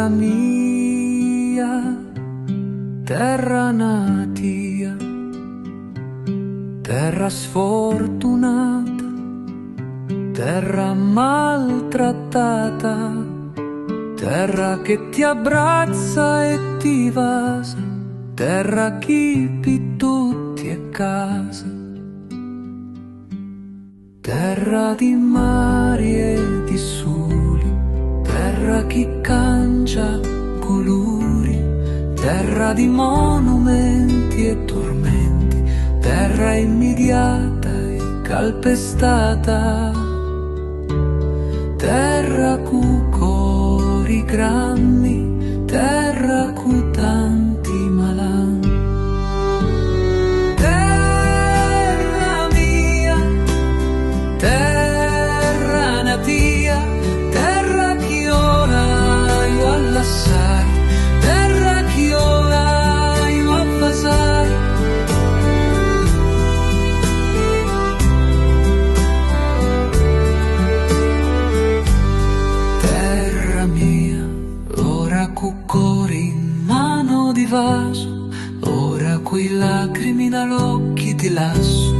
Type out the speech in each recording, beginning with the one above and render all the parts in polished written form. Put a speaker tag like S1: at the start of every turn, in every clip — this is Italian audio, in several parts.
S1: terra mia, terra natia, terra sfortunata, terra maltrattata, terra che ti abbraccia e ti vasa, terra chi pi tutti è casa, terra di mari e di soli, terra chi cangia colori, terra di monumenti e tormenti, terra immediata e calpestata, terra cu cori grandi, terra cu tanti malan. Terra mia, terra natia, terra che ora io a lasciare, terra che ora io a passare. Terra mia, ora cu cori in mano di vaso, ora quei lacrimi dall'occhi ti lasso.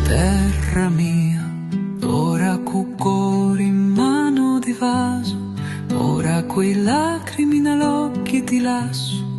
S1: Terra mia, ora cu cori in mano di vaso, ora quei lacrimi dall'occhi ti lasso.